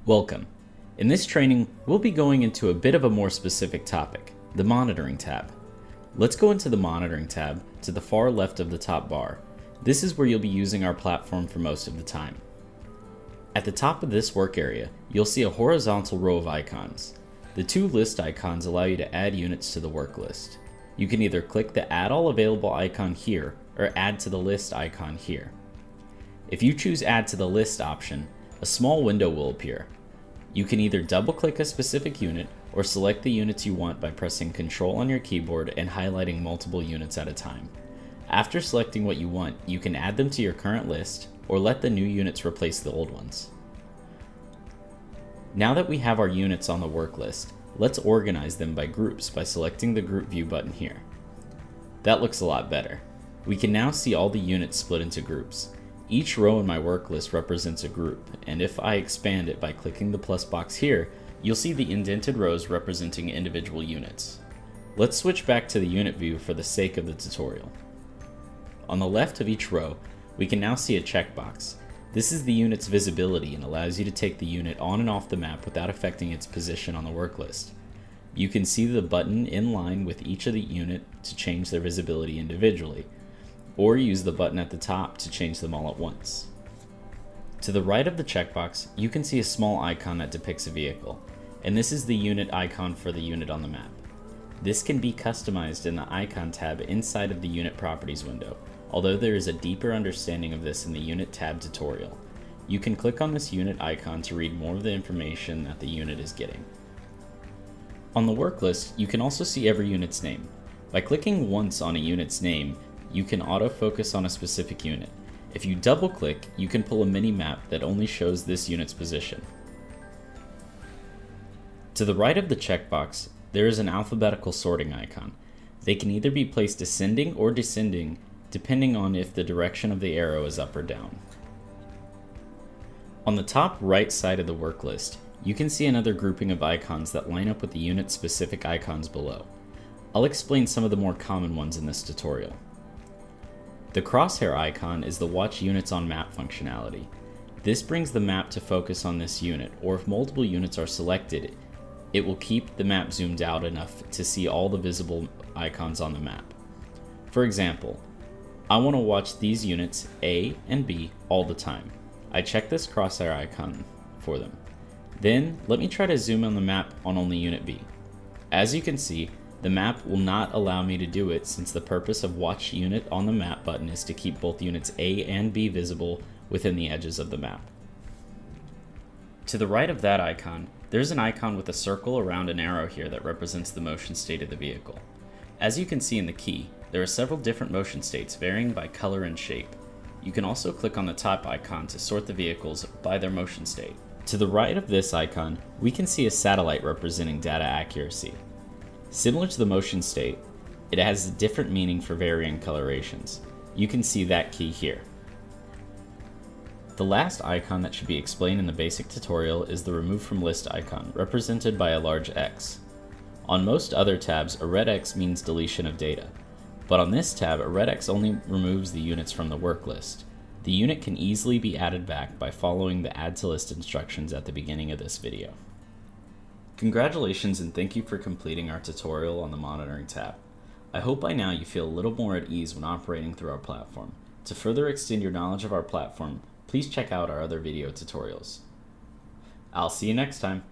Welcome. In this training, we'll be going into a bit of a more specific topic, the Monitoring tab. Let's go into the Monitoring tab to the far left of the top bar. This is where you'll be using our platform for most of the time. At the top of this work area, you'll see a horizontal row of icons. The two list icons allow you to add units to the work list. You can either click the Add All Available icon here or Add to the List icon here. If you choose Add to the List option, a small window will appear. You can either double-click a specific unit or select the units you want by pressing Ctrl on your keyboard and highlighting multiple units at a time. After selecting what you want, you can add them to your current list or let the new units replace the old ones. Now that we have our units on the work list, let's organize them by groups by selecting the Group View button here. That looks a lot better. We can now see all the units split into groups. Each row in my work list represents a group, and if I expand it by clicking the plus box here, you'll see the indented rows representing individual units. Let's switch back to the unit view for the sake of the tutorial. On the left of each row, we can now see a checkbox. This is the unit's visibility and allows you to take the unit on and off the map without affecting its position on the work list. You can see the button in line with each of the unit to change their visibility individually, or use the button at the top to change them all at once. To the right of the checkbox, you can see a small icon that depicts a vehicle, and this is the unit icon for the unit on the map. This can be customized in the Icon tab inside of the Unit Properties window, although there is a deeper understanding of this in the Unit tab tutorial. You can click on this unit icon to read more of the information that the unit is getting. On the work list, you can also see every unit's name. By clicking once on a unit's name, you can autofocus on a specific unit. If you double click, you can pull a mini map that only shows this unit's position. To the right of the checkbox, there is an alphabetical sorting icon. They can either be placed ascending or descending, depending on if the direction of the arrow is up or down. On the top right side of the work list, you can see another grouping of icons that line up with the unit-specific icons below. I'll explain some of the more common ones in this tutorial. The crosshair icon is the Watch Units on Map functionality. This brings the map to focus on this unit, or if multiple units are selected, it will keep the map zoomed out enough to see all the visible icons on the map. For example, I want to watch these units A and B all the time. I check this crosshair icon for them. Then let me try to zoom on the map on only unit B. As you can see, the map will not allow me to do it since the purpose of Watch Unit on the Map button is to keep both units A and B visible within the edges of the map. To the right of that icon, there's an icon with a circle around an arrow here that represents the motion state of the vehicle. As you can see in the key, there are several different motion states varying by color and shape. You can also click on the top icon to sort the vehicles by their motion state. To the right of this icon, we can see a satellite representing data accuracy. Similar to the motion state, it has a different meaning for varying colorations. You can see that key here. The last icon that should be explained in the basic tutorial is the Remove from List icon, represented by a large X. On most other tabs, a red X means deletion of data, but on this tab, a red X only removes the units from the work list. The unit can easily be added back by following the Add to List instructions at the beginning of this video. Congratulations and thank you for completing our tutorial on the Monitoring tab. I hope by now you feel a little more at ease when operating through our platform. To further extend your knowledge of our platform, please check out our other video tutorials. I'll see you next time.